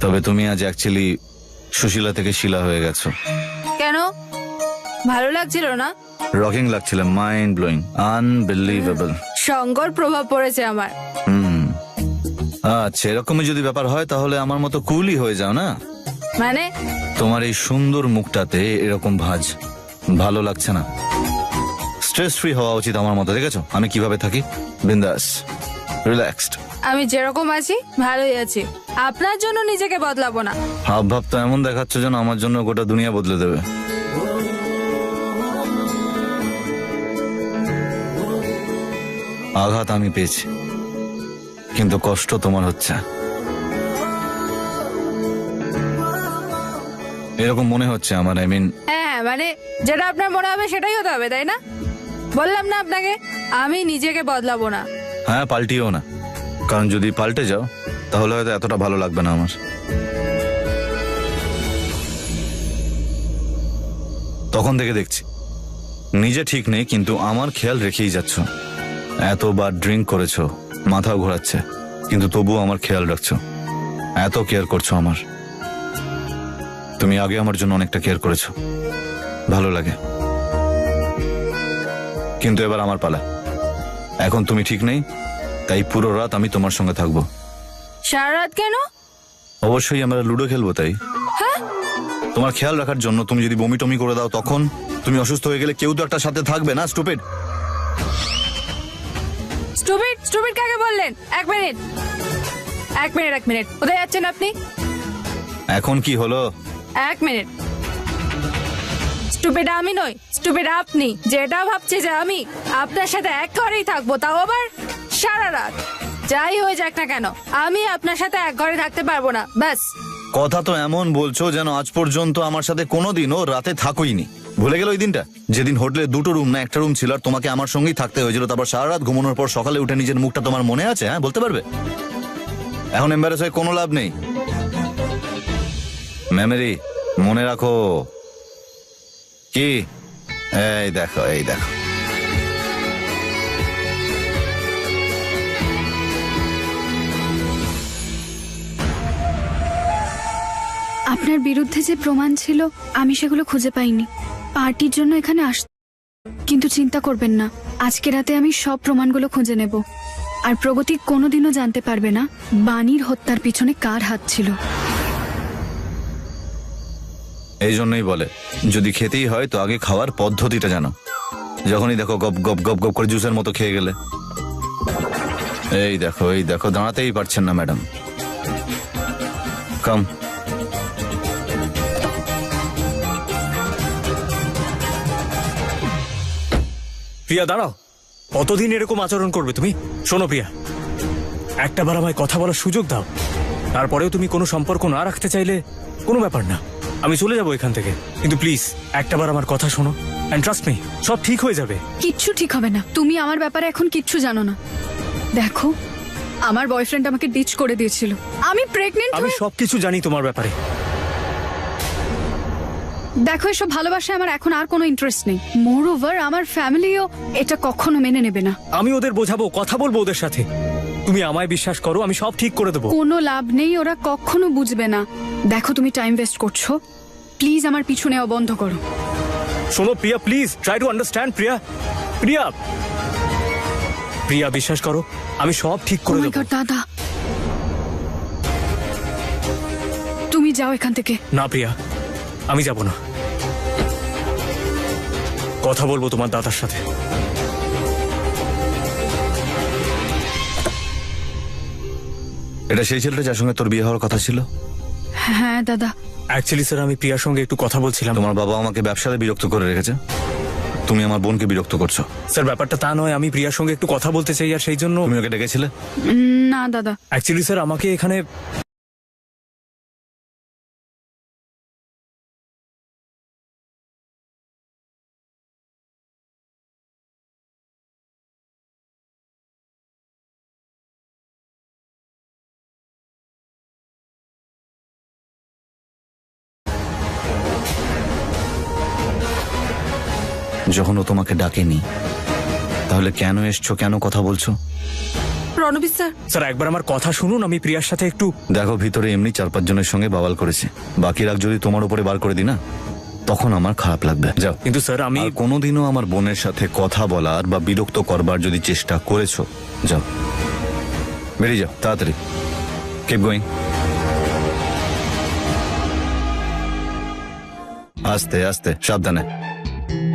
তবে তুমি আজ অ্যাকচুয়ালি সুশীলা থেকে শিলা হয়ে গেছো। কেন? ভালো লাগছিল না? রকিং লাগছিল, মাইন্ড ব্লোয়িং, আনবিলিভেবল। সঙ্গর প্রভাব পড়েছে আমার। আচ্ছা, এরকমই যদি ব্যাপার হয় তাহলে আমার মতো কুলই হয়ে যাও না। মানে তোমার এই সুন্দর মুখটাতে এরকম ভাঁজ ভালো লাগছে না। স্ট্রেস ফ্রি হওয়া উচিত আমার মতো। দেখেছো আমি কিভাবে থাকি, বিন্দাস, রিল্যাক্সড। আমি যেরকম আছি ভালোই আছি, আপনার জন্য নিজেকে বদলাবো না। হাব ভাব তো এমন দেখাচ্ছ যেন আমার জন্য গোটা দুনিয়া বদলে দেবে। আঘাত আমি পেয়েছি, কিন্তু কষ্ট তোমার হচ্ছে। এরকম মনে হচ্ছে আমার, আই মিন। হ্যাঁ, মানে যেটা আপনার মনে হবে সেটাই হতে হবে, তাই না? বললাম না আপনাকে, আমি নিজেকে বদলাবো না। হ্যাঁ, পাল্টিও না, কারণ যদি পাল্টে যাও তাহলে হয়তো এতটা ভালো লাগবে না আমার। তখন থেকে দেখছি নিজে ঠিক নেই, কিন্তু আমার খেয়াল রেখেই যাচ্ছ। এতবার ড্রিঙ্ক করেছো, মাথাও ঘোরাচ্ছে, কিন্তু তবুও আমার খেয়াল রাখছো, এত কেয়ার করছো আমার। তুমি আগে আমার জন্য অনেকটা কেয়ার করেছো, ভালো লাগে। কিন্তু এবার আমার পালা। এখন তুমি ঠিক নেই, তাই পুরো রাত আমি তোমার সঙ্গে থাকবো। সারা রাত কেন? অবশ্যই আমরা লুডো খেলবো, তাই তোমার খেয়াল রাখার জন্য। তুমি যদি বমি টমি করে দাও তখন, তুমি অসুস্থ হয়ে গেলে কেউ তো একটা সাথে থাকবে না, স্টুপিড। স্টুপিড স্টুপিড কাকে বললেন? এক মিনিট এক মিনিট এক মিনিট, কোথায় যাচ্ছেন আপনি? এখন কি হলো? এক মিনিট। স্টুপিড আমি নই, স্টুপিড আপনি। যেটা ভাবছে যে আমি আপনার সাথে এক ঘরেই থাকবো, তাও আবার সারা রাত। যাই হয়ে যাক না কেন, আমি আপনার সাথে এক ঘরে থাকতে পারবো না, ব্যাস। কথা তো এমন বলছো যেন আজ পর্যন্ত আমার সাথে কোনোদিনও রাতে থাকোইনি। ভুলে গেল ওই দিনটা, যেদিন হোটেলে দুটো রুম না একটা রুম ছিল, আর তোমাকে আমার সঙ্গেই থাকতে হয়েছিল। তারপর সারা রাত ঘুমানোর পর সকালে উঠে নিজের মুখটা তোমার মনে আছে? হ্যাঁ, বলতে পারবে? এখন এম্বারেস হয়ে কোনো লাভ নেই। মেমোরি মনে রাখো। কি? এই দেখো, এই দেখো। আপনার বিরুদ্ধে যে প্রমাণ ছিল আমি সেগুলো খুঁজে পাইনি। পার্টির জন্য এখানে কিন্তু চিন্তা করবেন না, আজকে রাতে আমি সব প্রমাণগুলো খুঁজে নেব। আর প্রগতি কোনোদিনও জানতে পারবে না বাণীর হত্যার পিছনে কার হাত ছিল। এই জন্যই বলে, যদি খেতেই হয় তো আগে খাওয়ার পদ্ধতিটা জানো। যখনই দেখো গপ গপ গপ গপ করে জুসের মতো খেয়ে গেলে। এই দেখো, এই দেখো, দাঁড়াতেই পারছেন না ম্যাডাম। কাম। প্রিয়া দাঁড়াও, কতদিন এরকম আচরণ করবে তুমি? শোনো প্রিয়া, একটা বার আমায় কথা বলার সুযোগ দাও। তারপরেও তুমি কোনো সম্পর্ক না রাখতে চাইলে কোনো ব্যাপার না, আমি চলে যাবো এখান থেকে। কিন্তু প্লিজ একটাবার আমার কথা শোনো, এন্ড ট্রাস্ট মি, সব ঠিক হয়ে যাবে। কিচ্ছু ঠিক হবে না। তুমি আমার ব্যাপারে এখন কিচ্ছু জানো না। দেখো, আমার বয়ফ্রেন্ড আমাকে ডিচ করে দিয়েছিল। আমি প্রেগনেন্ট। আমি সবকিছু জানি তোমার ব্যাপারে। দেখো, এসব ভালোবাসায় আমার এখন আর কোনো ইন্টারেস্ট নেই। মোর ওভার আমার ফ্যামিলিও এটা কখনো মেনে নেবে না। আমি ওদের বোঝাবো, কথা বলবো ওদের সাথে। তুমি আমায় বিশ্বাস করো, আমি সব ঠিক করে দেবো। কোনো লাভ নেই, ওরা কখনো বুঝবে না। দেখো, তুমি টাইম ওয়েস্ট করছো। প্লিজ আমার পিছু নেওয়া বন্ধ করো। শোনো প্রিয়া, প্লিজ ট্রাই টু আন্ডারস্ট্যান্ড। প্রিয়া, প্রিয়া, প্রিয়া, বিশ্বাস করো, আমি সব ঠিক করে Oh my দেবো। God, দাদা, তুমি যাও এখান থেকে। না প্রিয়া, আমি যাব না। কথা বলবো তোমার দাদার সাথে। এটা সেই ছেলেটা যার সঙ্গে তোর বিয়ে হওয়ার কথা ছিল? হ্যাঁ দাদা। অ্যাকচুয়ালি স্যার, আমি প্রিয়ার সঙ্গে একটু কথা বলছিলাম। তোমার বাবা আমাকে ব্যবসাতে বিরক্ত করে রেখেছে, তুমি আমার বোনকে বিরক্ত করছো। স্যার, ব্যাপারটা তা নয়, আমি প্রিয়ার সঙ্গে একটু কথা বলতে চাই, আর সেই জন্য। তুমি ওকে ডেকেছিলে? না দাদা। অ্যাকচুয়ালি স্যার, আমাকে এখানে যখন ও তোমাকে ডাকেনি, তাহলে কেন এসছো, কেন কথা বলছো? রণবীর স্যার। স্যার একবার আমার কথা শুনুন, আমি প্রিয়ার সাথে একটু দেখো, ভিতরে এমনি 4-5 জনের সঙ্গে বাওয়াল করেছে, বাকি রাগ যদি তোমার উপরে বার করে দিই না, তখন আমার খারাপ লাগবে। যাও। কিন্তু স্যার আমি আর কোনোদিনও আমার বোনের সাথে কথা বলার বা বিরক্ত করবার যদি চেষ্টা করেছো, যাও, বেরিয়ে যাও তাড়াতাড়ি। Keep going. আস্তে আস্তে, সাবধানে,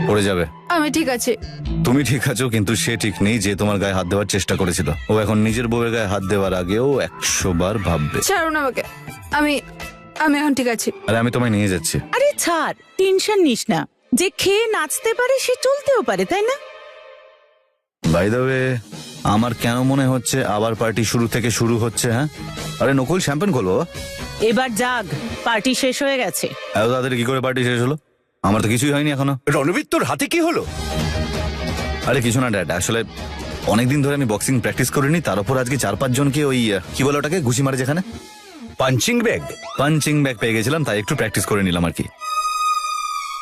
পড়ে যাবে। আমি ঠিক আছে। তুমি ঠিক আছো, কিন্তু সে ঠিক নেই যে তোমার গায়ে হাত দেওয়ার চেষ্টা করেছিল। ও এখন নিজের বউয়ের গায়ে হাত দেওয়ার আগেও 100 বার ভাববে। ছাড়ুন আমাকে, আমি আমি এখন ঠিক আছি। আরে আমি তোমায় নিয়ে যাচ্ছি। আরে ছাড়, টেনশন নিস না। যে খেয়ে নাচতে পারে সে চলতেও পারে, তাই না? বাই দ্য ওয়ে, আমার কেন মনে হচ্ছে আবার পার্টি শুরু থেকে শুরু হচ্ছে? হ্যাঁ, আরে নকুল, শ্যাম্পেন খোলো। এবার জাগ, পার্টি শেষ হয়ে গেছে। এত তাড়াতাড়ি কি করে পার্টি শেষ হলো? আমার তো কিছুই হয়নি এখনো। রণবীর, তোর হাতে কি হলো? আরে কিছু না ড্যাড, আসলে অনেকদিন ধরে আমি বক্সিং প্র্যাকটিস করিনি, তার উপর আজকে 4-5 জনকে ওই কি বলে ওটাকে, ঘুষি মারে যেখানে, পাঞ্চিং ব্যাগ? পাঞ্চিং ব্যাগ পেয়ে গেছিলাম, তাই একটু প্র্যাকটিস করে নিলাম আর কি।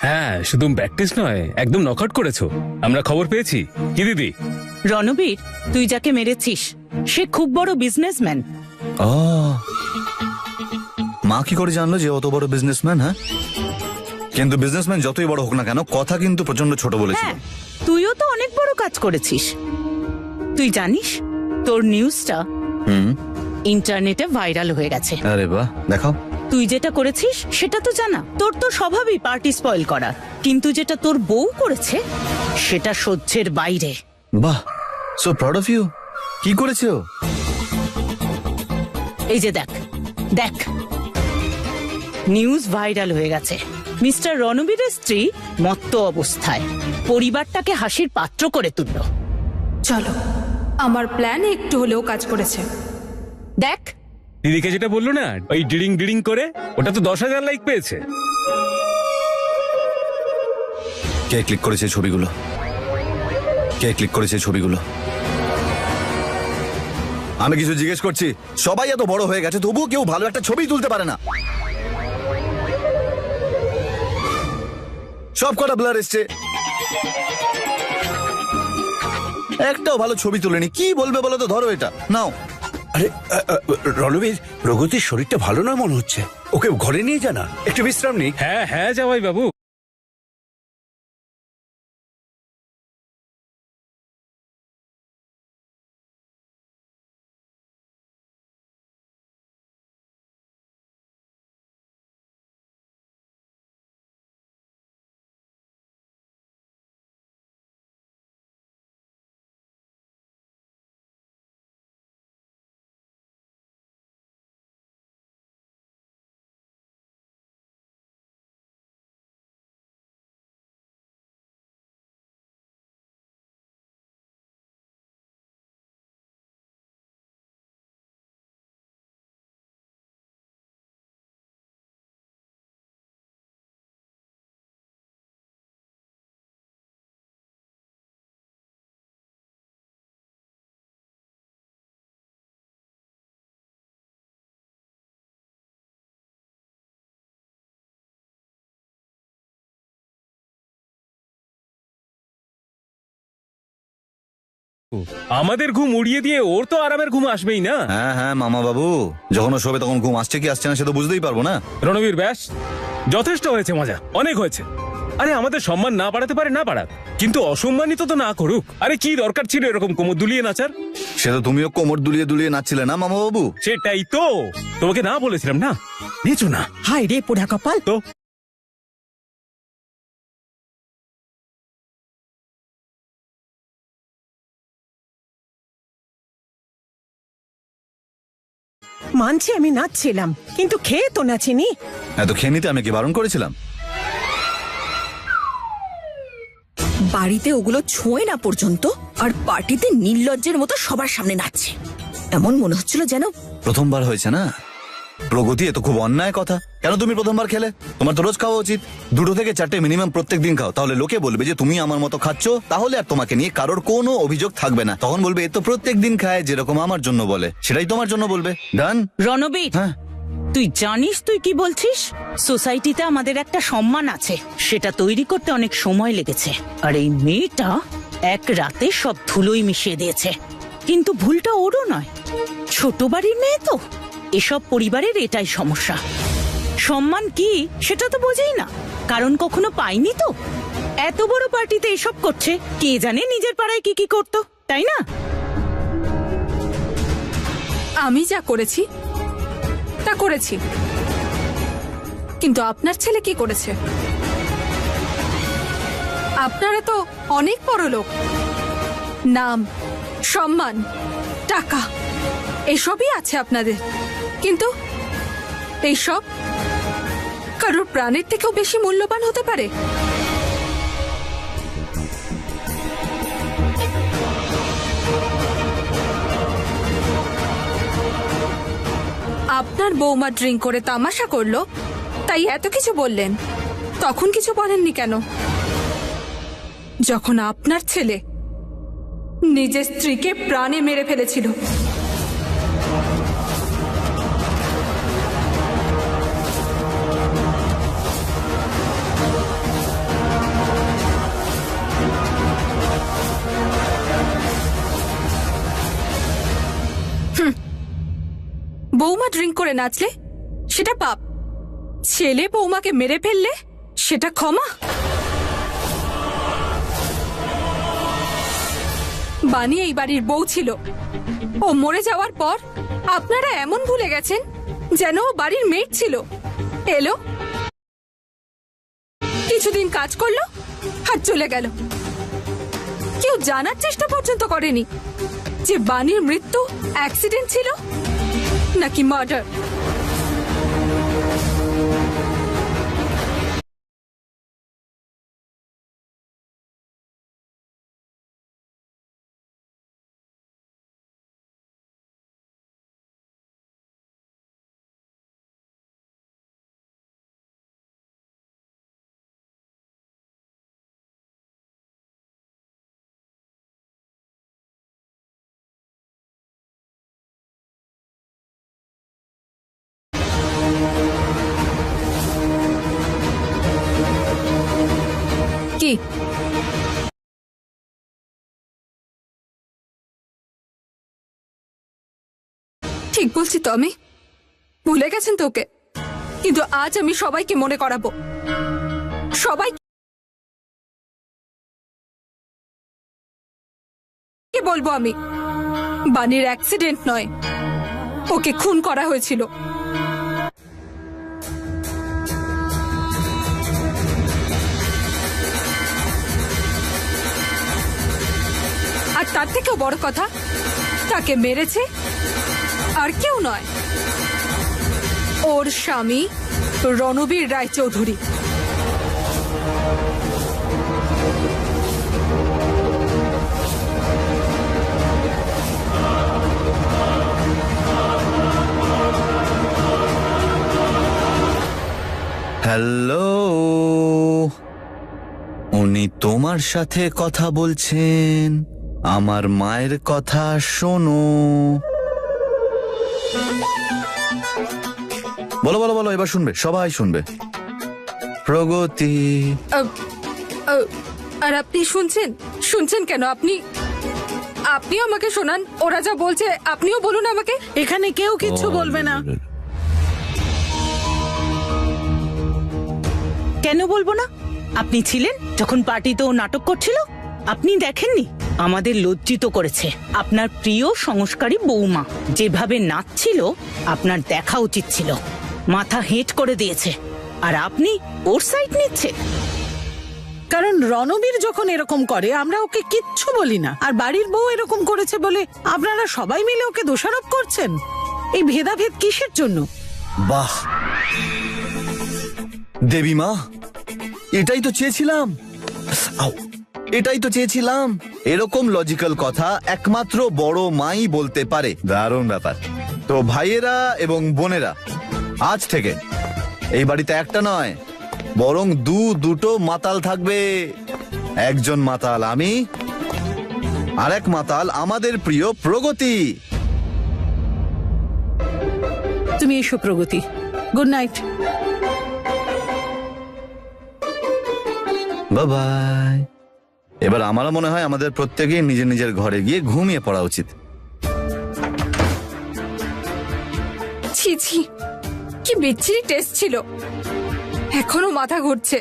হ্যাঁ, শুধু প্র্যাকটিস নয়, একদম নকআউট করেছো, আমরা খবর পেয়েছি। কি দিদি? রণবীর, তুই যাকে মেরেছিস সে খুব বড় বিজনেসম্যান। ও, মা কি করে জানলো যে অত বড় বিজনেসম্যান? হ্যাঁ, কিন্তু বিজনেসম্যান যতই বড় হোক না কেন, কথা কিন্তু প্রচন্ড ছোট বলেছিল। হ্যাঁ, তুইও তো অনেক বড় কাজ করেছিস। তুই জানিস তোর নিউজটা ইন্টারনেটে ভাইরাল হয়ে গেছে। আরে বাহ, দেখাও। তুই যেটা করেছিস সেটা তো জানা, তোর তো স্বভাবই পার্টি স্পয়েল করা, কিন্তু যেটা তোর বউ করেছে সেটা সহ্যের বাইরে। বাহ, সো প্রাউড অফ ইউ। কি করেছে ও? এই যে দেখ দেখ, নিউজ ভাইরাল হয়ে গেছে। মিস্টার রণবীরের স্ত্রী মত্ত অবস্থায় পরিবারটাকে হাসির পাত্র করে তুলল। চলো, আমার প্ল্যান একটু হলেও কাজ করেছে। দেখ, দিদিকে যেটা বললো না, ওই ডিডিং ডিডিং করে, ওটা তো 10,000 লাইক পেয়েছে। কে ক্লিক করেছে ছবিগুলো? কে ক্লিক করেছে ছবিগুলো? আমি কিছু জিজ্ঞেস করছি। সবাই এত বড় হয়ে গেছে, তবুও কেউ ভালো একটা ছবি তুলতে পারে না। সব কটা ব্লার এসছে, একটাও ভালো ছবি তুলেনি। কি বলবে বলো তো? ধরো এটা, নাও। আরে রণবীর, প্রগতির শরীরটা ভালো না মনে হচ্ছে, ওকে ঘরে নিয়ে জানা, একটু বিশ্রাম নি। হ্যাঁ হ্যাঁ জামাই বাবু। আমাদের ঘুম উড়িয়ে দিয়ে ওর তো আরামের ঘুম আসবেই না। হ্যাঁ হ্যাঁ মামা বাবু, যখন ও শোবে তখন ঘুম আসছে কি আসছে না সে তো বুঝতেই পারবো না। রণবীর, ব্যাস যথেষ্ট হয়েছে, মজা অনেক হয়েছে। আরে আমাদের সম্মান না বাড়াতে পারে না বাড়াক, কিন্তু অসম্মানিত তো না করুক। আরে কি দরকার ছিল এরকম কোমর দুলিয়ে নাচার? সে তো তুমিও কোমর দুলিয়ে দুলিয়ে নাচছিলে না মামা বাবু? সেটাই তো তোমাকে না বলেছিলাম না, নেচো না। হায় রে পোড়া কপাল। তো মানছি আমি নাচছিলাম, কিন্তু খেয়ে তো নাচিনি। এত খেয়ে নিতে আমি কি বারণ করেছিলাম? বাড়িতে ওগুলো ছোঁয় না পর্যন্ত, আর পার্টিতে নির্লজ্জের মতো সবার সামনে নাচছে। এমন মনে হচ্ছিল যেন প্রথমবার হয়েছে না। প্রগতি, এ তো খুব অন্যায় কথা। কেন তুমি প্রথমবার খেলে? তোমার তো রোজ খাওয়া উচিত। 2 থেকে 4টে মিনিমাম প্রত্যেক দিন খাও, তাহলে লোকে বলবে যে তুমি আমার মতো খাচ্ছ, তাহলে আর তোমাকে নিয়ে কারোর কোনো অভিযোগ থাকবে না। তখন বলবে এ তো প্রত্যেক দিন খায়, যেরকম আমার জন্য বলে সেটাই তোমার জন্য বলবে। ডান? রণবীর, হ্যাঁ। তুই জানিস তুই কি বলছিস? সোসাইটিতে আমাদের একটা সম্মান আছে, সেটা তৈরি করতে অনেক সময় লেগেছে, আর এই মেয়েটা এক রাতে সব ধুলোই মিশিয়ে দিয়েছে। কিন্তু ভুলটা ওরও নয়, ছোট বাড়ির মেয়ে তো। এসব পরিবারের এটাই সমস্যা, সম্মান কি সেটা তো বোঝেই না, কারণ কখনো পাইনি তো। এত বড় পার্টিতে এসব করছে, কে জানে নিজের পাড়ায় কি কি করতো, তাই না? আমি যা করেছি তা করেছি, কিন্তু আপনার ছেলে কি করেছে? আপনারা তো অনেক বড় লোক, নাম, সম্মান, টাকা এসবই আছে আপনাদের, কিন্তু এইসব কারোর প্রাণের থেকেও বেশি মূল্যবান হতে পারে? আপনার বৌমা ড্রিঙ্ক করে তামাশা করলো, তাই এত কিছু বললেন। তখন কিছু বলেননি কেন, যখন আপনার ছেলে নিজের স্ত্রীকে প্রাণে মেরে ফেলেছিল? বৌমা ড্রিঙ্ক করে নাচলে সেটা পাপ, ছেলে বৌমাকে মেরে ফেললে সেটা ক্ষমা? বানি এই বাড়ির বউ ছিল, ও মরে যাওয়ার পর আপনারা এমন ভুলে গেছেন যেন ও বাড়ির মেয়ে ছিল। এলো, কিছুদিন কাজ করলো আর চলে গেল। কেউ জানার চেষ্টা পর্যন্ত করেনি যে বানির মৃত্যু অ্যাক্সিডেন্ট ছিল নাকি মার্ডার। কি ঠিক বলছি তো আমি? ভুলে গেছেন তো ওকে? কিন্তু আজ আমি সবাইকে মনে করাবো, সবাইকে বলবো আমি বানির অ্যাক্সিডেন্ট নয়, ওকে খুন করা হয়েছিল। আর তার থেকেও বড় কথা, তাকে মেরেছে আর কেউ নয়, ওর স্বামী রণবীর রায়চৌধুরী। হ্যালো, উনি তোমার সাথে কথা বলছেন। আমার মায়ের কথা শোনো। বলো বলো বলো, এবার শুনবে, সবাই শুনবে। প্রগতি। আর আপনি শুনছেন কেন? আপনিও আমাকে শোনান, ওরা যা বলছে আপনিও বলুন আমাকে। এখানে কেউ কিচ্ছু বলবে না। কেন বলবো না? আপনি ছিলেন যখন পার্টিতে ও নাটক করছিল, আপনি দেখেননি? আমাদের লজ্জিত করেছে। আপনার প্রিয় সংস্কারী বৌমা যেভাবে নাচছিল, আপনার দেখা উচিত ছিল। মাথা হেঁট করে দিয়েছে, আর আপনি ওর সাইড নিচ্ছেন। কারণ রণবীর যখন এরকম করে আমরা ওকে কিচ্ছু বলি না, আর বাড়ির বউ এরকম করেছে বলে আপনারা সবাই মিলে ওকে দোষারোপ করছেন। এই ভেদাভেদ কিসের জন্য? বাহ দেবী মা, এটাই তো চেয়েছিলাম। এটাই তো চেয়েছিলাম। এরকম লজিক্যাল কথা একমাত্র বড় মাই বলতে পারে। দারুণ ব্যাপার। তো ভাইয়েরা এবং বোনেরা, আজ থেকে এই বাড়িতে একটা নয়, বরং দুটো মাতাল থাকবে। একজন মাতাল আমি, আর এক মাতাল আমাদের প্রিয় প্রগতি। তুমি এসো প্রগতি। Good night. বাই। এবার আমারও মনে হয় আমাদের প্রত্যেকেই নিজের নিজের ঘরে গিয়ে ঘুমিয়ে পড়া উচিত। ছি ছি, কি বিচ্ছিরি টেস্ট ছিল। এখনো মাথা ঘুরছে।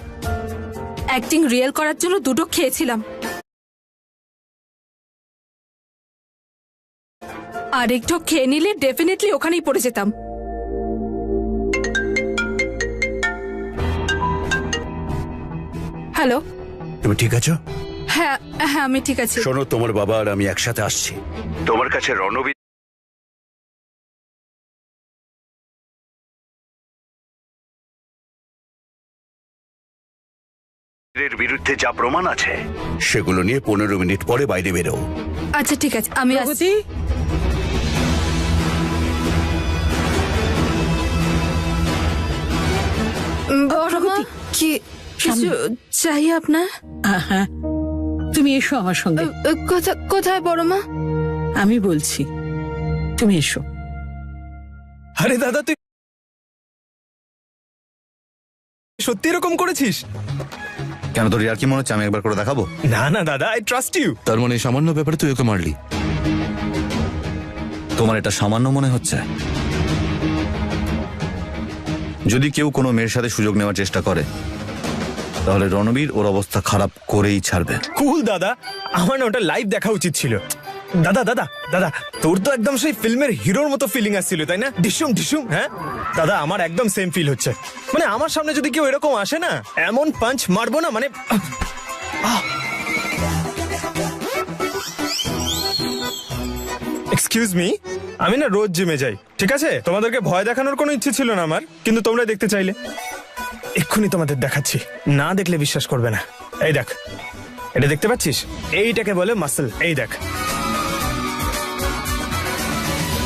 অ্যাক্টিং রিয়েল করার জন্য দুটো খেয়েছিলাম, আর একটু খেয়ে নিলে ডেফিনেটলি ওখানেই পড়ে যেতাম। হ্যালো, তুমি ঠিক আছো? হ্যাঁ হ্যাঁ, আমি ঠিক আছি। শোনো, তোমার বাবা আর আমি একসাথে আসছি তোমার কাছে। রণবীর এর বিরুদ্ধে যা প্রমাণ আছে সেগুলো নিয়ে 15 মিনিট পরে বাইরে বেরো। আচ্ছা ঠিক আছে, আমি আসছি। প্রগতি, বড় মা, কি কিছু চাই আপনার? হ্যাঁ, তুমি এসো আমার সঙ্গে। কোথায় বড় মা? আমি বলছি, তুমি এসো। আরে দাদা, তুই সত্যি এরকম করেছিস? কেন, তোর আর কি মনে হচ্ছে আমি একবার করে দেখাবো? না না দাদা, আই ট্রাস্ট ইউ। তার মানে সামান্য ব্যাপারে তুই ওকে মারলি? তোমার এটা সামান্য মনে হচ্ছে? যদি কেউ কোনো মেয়ের সাথে সুযোগ নেওয়ার চেষ্টা করে তাহলে রণবীর ওর অবস্থা খারাপ করেই ছাড়বে। কুল দাদা, আমার না ওটা লাইভ দেখা উচিত ছিল। দাদা দাদা দাদা, তোর তো একদম সেই ফিল্মের হিরোর মতো ফিলিং আসছিল, তাই না? ডিসুম ডিসুম। হ্যাঁ দাদা, আমার একদম সেম ফিল হচ্ছে। মানে আমার সামনে যদি কেউ এরকম আসে না, এমন পাঞ্চ মারবো না, মানে এক্সকিউজ মি, আমি না রোজ জিমে যাই, ঠিক আছে? তোমাদেরকে ভয় দেখানোর কোনো ইচ্ছে ছিল না আমার, কিন্তু তোমরা দেখতে চাইলে। এক্ষুনি তোমাদের দেখাচ্ছি, না দেখলে বিশ্বাস করবে না। এই দেখ, এটা দেখতে পাচ্ছিস? এইটাকে বলে মাসল। এই দেখ,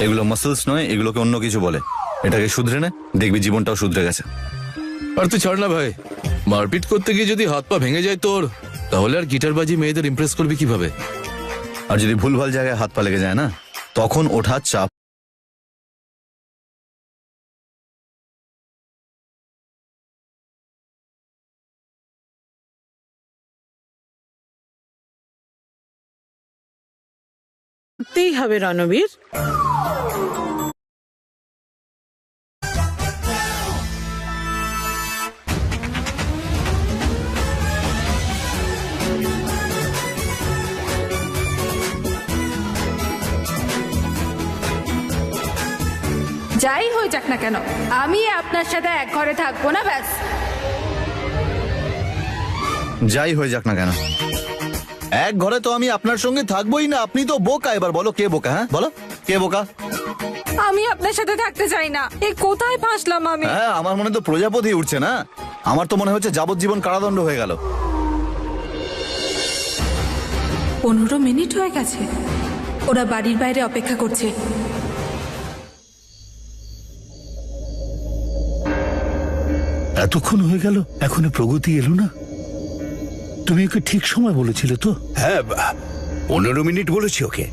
এগুলো মাসলস নয়, এগুলোকে অন্য কিছু বলে। এটাকে শুধরে নে, দেখবি জীবনটাও শুধরে গেছে। আর তুই ছাড় না ভাই, মারপিট করতে গিয়ে যদি হাত পা ভেঙে যায় তোর, তাহলে আর গিটারবাজি মেয়েদের ইমপ্রেস করবি কিভাবে? আর যদি ভুলভাল জায়গায় হাত পা লেগে যায় না, তখন ওঠা চাপ। করতেই হবে রণবীর। যাই হয়ে যাক না কেন, আমি আপনার সাথে এক ঘরে থাকবো না, ব্যাস। যাই হয়ে যাক না কেন, এক ঘরে তো আমি আপনার সঙ্গে থাকবোই না। আপনি তো বোকা। এবার বলো কে বোকা? হ্যাঁ বলো, কে বোকা? আমি আপনার সাথে থাকতে চাই না। এ কোথায় ফাঁসলাম আমি? হ্যাঁ, আমার মনে তো প্রজাপতি উঠছে না, আমার তো মনে হচ্ছে যাবজ্জীবন কারাদণ্ড হয়ে গেল। 15 মিনিট হয়ে গেছে, ওরা বাড়ির বাইরে অপেক্ষা করছে। এতক্ষণ হয়ে গেল, এখনো প্রগতি এলো না? তুমি ওকে ঠিক সময় বলেছিলে তো? হ্যাঁ, 15 মিনিট বলেছি ওকে,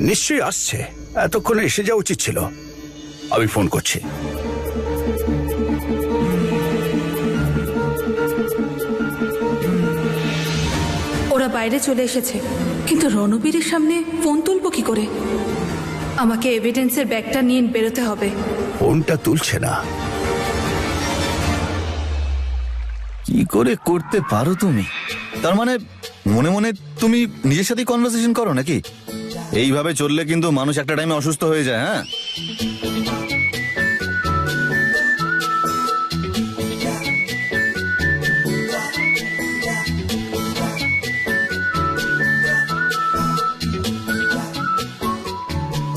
নিশ্চয়ই আসছে। এতক্ষণে এসে যাওয়া উচিত ছিল। আমি ফোন করছি। ওরা বাইরে চলে এসেছে, কিন্তু রণবীরের সামনে ফোন তুলবো কি করে? আমাকে এভিডেন্সের ব্যাগটা নিয়ে বেরোতে হবে। ফোনটা তুলছে না। কি করে করতে পারো তুমি? তার মানে মনে মনে তুমি নিজের সাথে কনভারসেশন করো নাকি? এইভাবে চললে কিন্তু মানুষ একটা টাইমে অসুস্থ হয়ে যায়।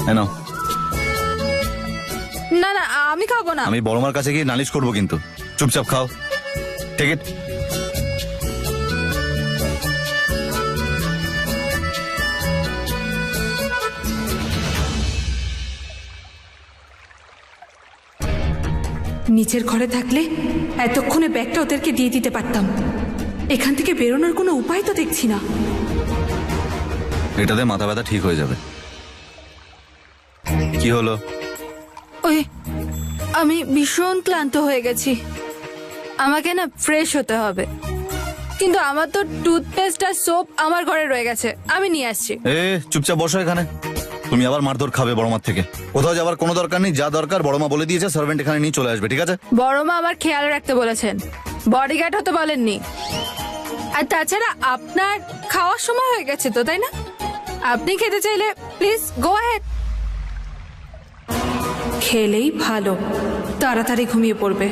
হ্যাঁ, নাও। না না, আমি খাবো না। আমি বড়মার কাছে গিয়ে নালিশ করবো, কিন্তু চুপচাপ খাও। Take it. নিচের ঘরে থাকলে এতক্ষণে ব্যাগটা ওদেরকে দিয়ে দিতে পারতাম। এখান থেকে বেরোনোর কোনো উপায় তো দেখছি না। এটাতে মাথা ব্যথা ঠিক হয়ে যাবে। কি হলো? ওই, আমি ভীষণ ক্লান্ত হয়ে গেছি, আমাকে না ফ্রেশ হতে হবে। কিন্তু আমার তো টুথপেস্ট আর সোপ আমার ঘরে রয়ে গেছে, আমি নিয়ে আসছি। চুপচাপ বসো এখানে। তুমি আবার মারধর খাবে বড় মার থেকে। কোথাও যাবার কোনো দরকার নেই, যা দরকার বড় মা বলে দিয়েছে, সার্ভেন্ট এখানে নিয়ে চলে আসবে, ঠিক আছে? বড় মা আমার খেয়াল রাখতে বলেছেন, বডিগার্ড হতে বলেননি। আর তাছাড়া আপনার খাওয়ার সময় হয়ে গেছে তো, তাই না? আপনি খেতে চাইলে প্লিজ গো অ্যাহেড। খেলেই ভালো, তাড়াতাড়ি ঘুমিয়ে পড়বে।